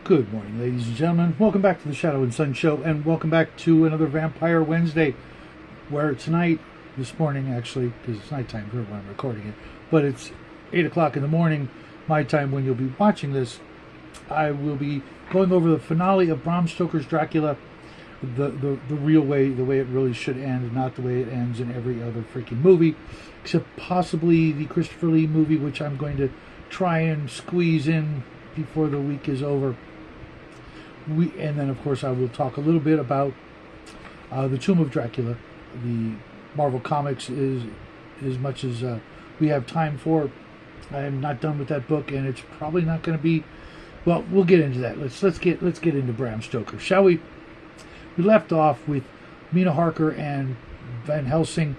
Good morning, ladies and gentlemen. Welcome back to the Shadow and Sun Show, and welcome back to another Vampire Wednesday, where tonight, this morning actually, because it's nighttime here when I'm recording it, but it's 8 o'clock in the morning, my time when you'll be watching this, I will be going over the finale of Bram Stoker's Dracula, the real way, the way it really should end, not the way it ends in every other freaking movie, except possibly the Christopher Lee movie, which I'm going to try and squeeze in before the week is over. And then, of course, I will talk a little bit about the Tomb of Dracula. The Marvel Comics is as much as we have time for. I am not done with that book, and it's probably not going to be. Well, we'll get into that. Let's get into Bram Stoker, shall we? We left off with Mina Harker and Van Helsing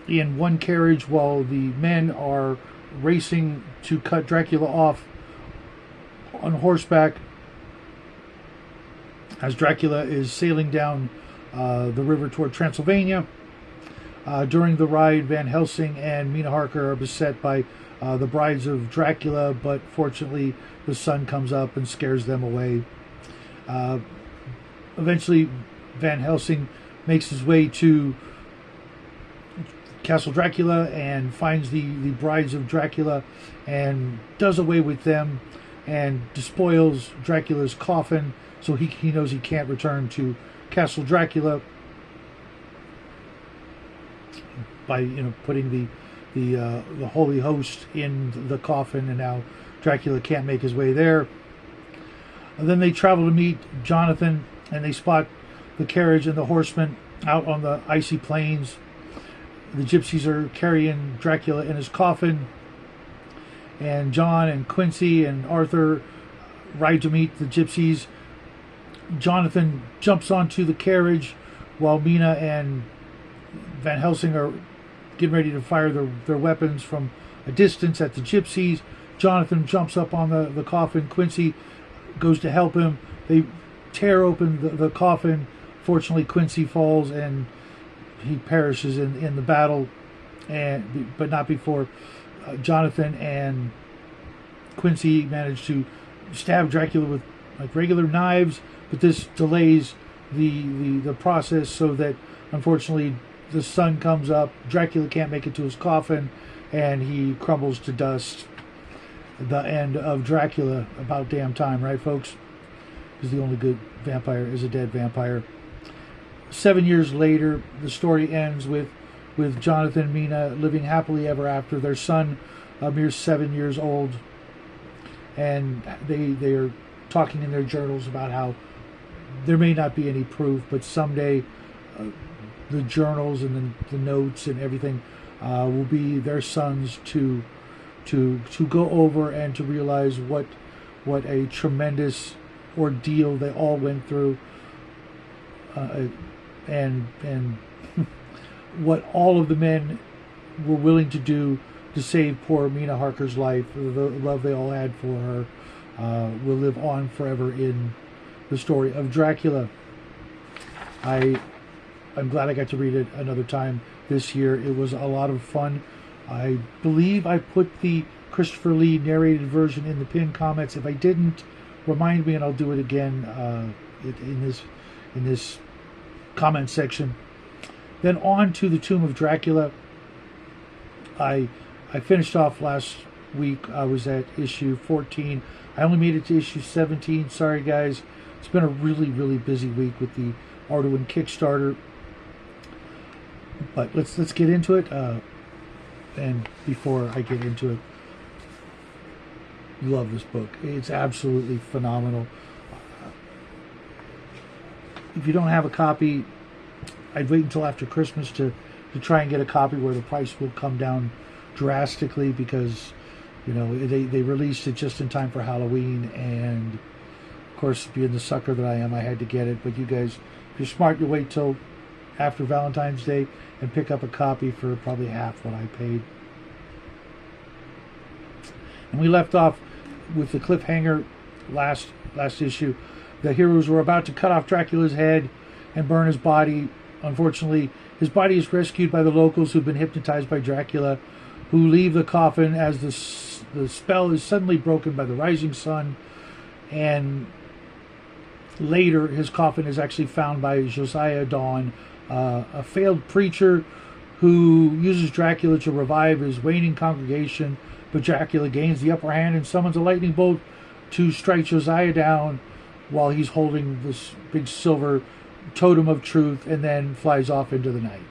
in one carriage while the men are racing to cut Dracula off on horseback, as Dracula is sailing down the river toward Transylvania. During the ride, Van Helsing and Mina Harker are beset by the brides of Dracula, but fortunately the sun comes up and scares them away. Eventually, Van Helsing makes his way to Castle Dracula and finds the brides of Dracula and does away with them and despoils Dracula's coffin, so he knows he can't return to Castle Dracula by putting the holy host in the coffin, and now Dracula can't make his way there. And then they travel to meet Jonathan, and they spot the carriage and the horsemen out on the icy plains. The gypsies are carrying Dracula in his coffin, and John and Quincy and Arthur ride to meet the gypsies. Jonathan jumps onto the carriage while Mina and Van Helsing are getting ready to fire their weapons from a distance at the gypsies. Jonathan jumps up on the coffin. Quincy goes to help him. They tear open the coffin. Fortunately, Quincy falls and he perishes in the battle, but not before Jonathan and Quincy manage to stab Dracula with regular knives, but this delays the process so that unfortunately the sun comes up, Dracula can't make it to his coffin, and he crumbles to dust. The end of Dracula. About damn time, right, folks? Because the only good vampire is a dead vampire. 7 years later, the story ends with Jonathan and Mina living happily ever after. Their son, a mere 7 years old, and they are talking in their journals about how there may not be any proof, but someday the journals and the notes and everything will be their sons to go over and to realize what a tremendous ordeal they all went through, and what all of the men were willing to do to save poor Mina Harker's life. The love they all had for her will live on forever in the story of Dracula. I'm glad I got to read it another time this year. It was a lot of fun. I believe I put the Christopher Lee narrated version in the pinned comments. If I didn't, remind me and I'll do it again in this comment section. Then on to the Tomb of Dracula. I finished off last week. I was at issue 14. I only made it to issue 17. Sorry, guys. It's been a really, really busy week with the Arduin Kickstarter. But let's get into it. And before I get into it, love this book. It's absolutely phenomenal. If you don't have a copy, I'd wait until after Christmas to try and get a copy where the price will come down drastically, because they released it just in time for Halloween, and of course, being the sucker that I am, I had to get it. But you guys, if you're smart, you wait till after Valentine's Day and pick up a copy for probably half what I paid. And we left off with the cliffhanger last issue. The heroes were about to cut off Dracula's head and burn his body. Unfortunately, his body is rescued by the locals who've been hypnotized by Dracula, who leave the coffin as the spell is suddenly broken by the rising sun. And later, his coffin is actually found by Josiah Dawn, a failed preacher who uses Dracula to revive his waning congregation, but Dracula gains the upper hand and summons a lightning bolt to strike Josiah down while he's holding this big silver totem of truth, and then flies off into the night.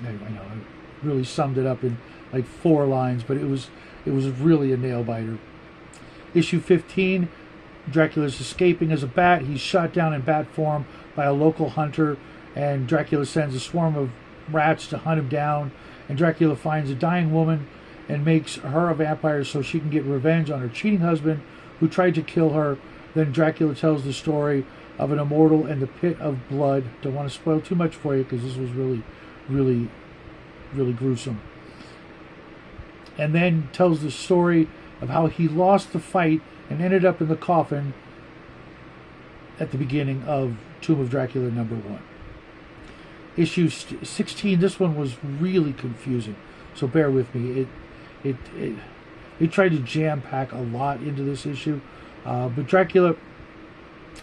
I know I really summed it up in like 4 lines, but it was really a nail biter. Issue 15, Dracula's escaping as a bat. He's shot down in bat form by a local hunter, and Dracula sends a swarm of rats to hunt him down. And Dracula finds a dying woman and makes her a vampire so she can get revenge on her cheating husband who tried to kill her. Then Dracula tells the story of an immortal in the pit of blood. Don't want to spoil too much for you because this was really, really, really gruesome. And then tells the story of how he lost the fight and ended up in the coffin at the beginning of Tomb of Dracula #1. Issue 16, this one was really confusing, so bear with me. It tried to jam pack a lot into this issue, but Dracula,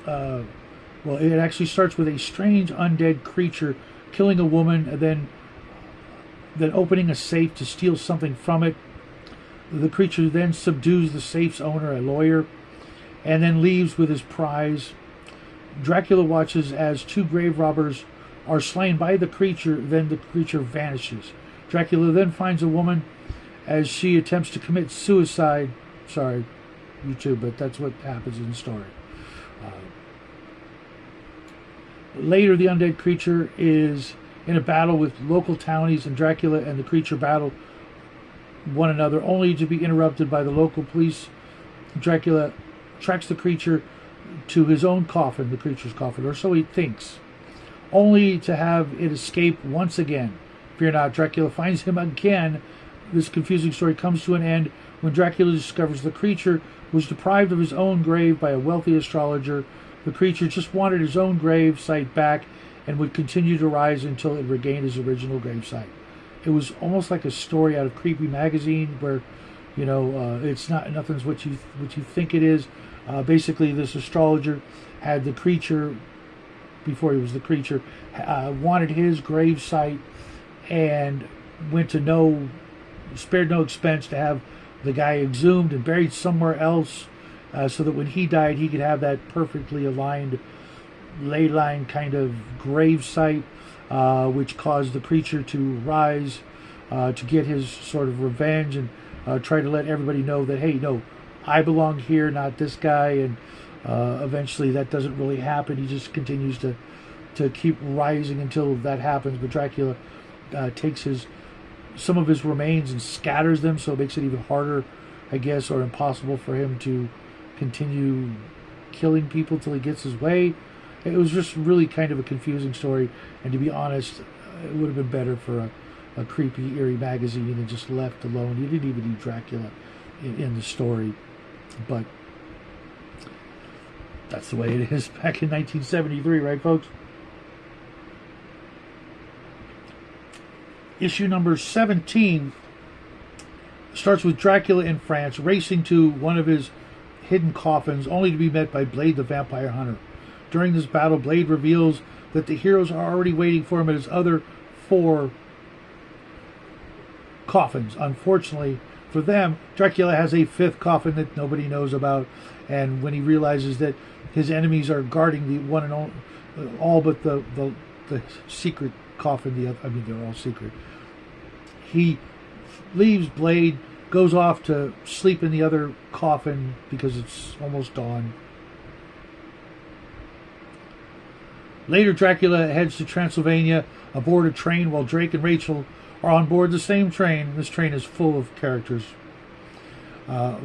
well, it actually starts with a strange undead creature killing a woman and then opening a safe to steal something from it. The creature then subdues the safe's owner, a lawyer, and then leaves with his prize. Dracula watches as 2 grave robbers are slain by the creature, then the creature vanishes. Dracula then finds a woman as she attempts to commit suicide. Sorry, you too, but that's what happens in the story. Later, the undead creature is in a battle with local townies, and Dracula and the creature battle one another, only to be interrupted by the local police. Dracula tracks the creature to his own coffin, the creature's coffin, or so he thinks, only to have it escape once again. Fear not, Dracula finds him again. This confusing story comes to an end when Dracula discovers the creature was deprived of his own grave by a wealthy astrologer. The creature just wanted his own grave site back and would continue to rise until it regained his original grave site. It was almost like a story out of Creepy magazine, where, you know, it's not, nothing's what you think it is. Basically, this astrologer had the creature, before he was the creature, wanted his grave site and went to spared no expense to have the guy exhumed and buried somewhere else, so that when he died, he could have that perfectly aligned ley line kind of grave site, which caused the creature to rise to get his sort of revenge and try to let everybody know that, hey, no, I belong here, not this guy. And eventually that doesn't really happen. He just continues to keep rising until that happens. But Dracula takes some of his remains and scatters them, so it makes it even harder, I guess, or impossible for him to continue killing people till he gets his way. It was just really kind of a confusing story, and to be honest, it would have been better for a creepy, eerie magazine and just left alone. You didn't even need Dracula in the story, but that's the way it is back in 1973, right, folks? Issue number 17 starts with Dracula in France, racing to one of his hidden coffins, only to be met by Blade the Vampire Hunter. During this battle, Blade reveals that the heroes are already waiting for him at his other 4 coffins. Unfortunately for them, Dracula has a 5th coffin that nobody knows about, and when he realizes that his enemies are guarding the one and all but the secret coffin, they're all secret, he leaves Blade, goes off to sleep in the other coffin because it's almost dawn. Later, Dracula heads to Transylvania aboard a train while Drake and Rachel are on board the same train. This train is full of characters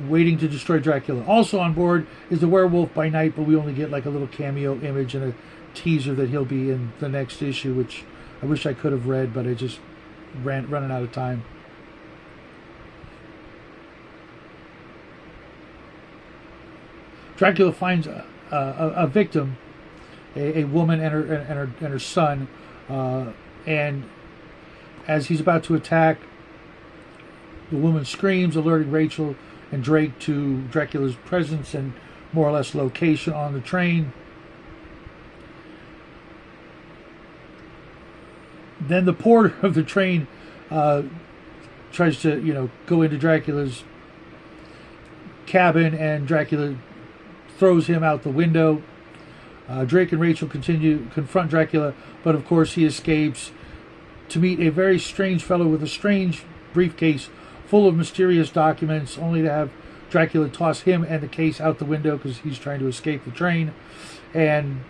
waiting to destroy Dracula. Also on board is the Werewolf by Night, but we only get like a little cameo image and a teaser that he'll be in the next issue, which I wish I could have read, but I just running out of time. Dracula finds a victim, a woman and her son, and as he's about to attack, the woman screams, alerting Rachel and Drake to Dracula's presence, and more or less location on the train. Then the porter of the train tries to, go into Dracula's cabin, and Dracula throws him out the window. Drake and Rachel confront Dracula, but of course he escapes to meet a very strange fellow with a strange briefcase full of mysterious documents, only to have Dracula toss him and the case out the window because he's trying to escape the train. And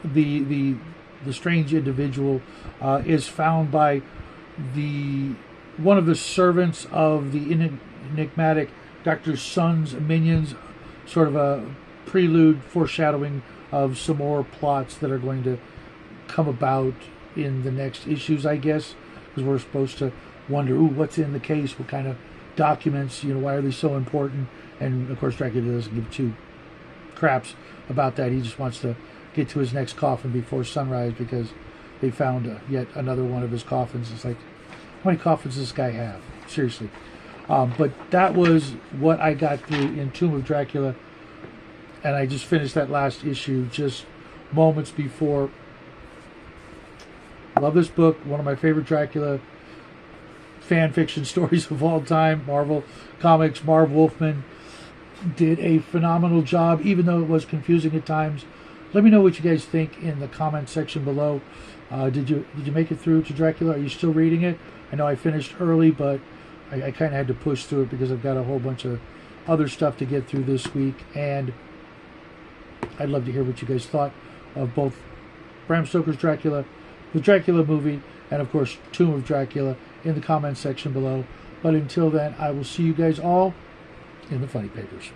the strange individual is found by one of the servants of the enigmatic Dr. Sun's minions, sort of a prelude, foreshadowing of some more plots that are going to come about in the next issues, I guess, because we're supposed to wonder, what's in the case, what kind of documents, why are they so important? And of course Dracula doesn't give two craps about that. He just wants to get to his next coffin before sunrise, because they found yet another one of his coffins. It's like, how many coffins does this guy have? Seriously. But that was what I got through in Tomb of Dracula, and I just finished that last issue just moments before. Love this book. One of my favorite Dracula fan fiction stories of all time. Marvel Comics, Marv Wolfman did a phenomenal job, even though it was confusing at times. Let me know what you guys think in the comment section below. Did you make it through to Dracula? Are you still reading it? I know I finished early, but I kind of had to push through it because I've got a whole bunch of other stuff to get through this week, and I'd love to hear what you guys thought of both Bram Stoker's Dracula, the Dracula movie, and of course Tomb of Dracula in the comment section below. But until then, I will see you guys all in the funny papers.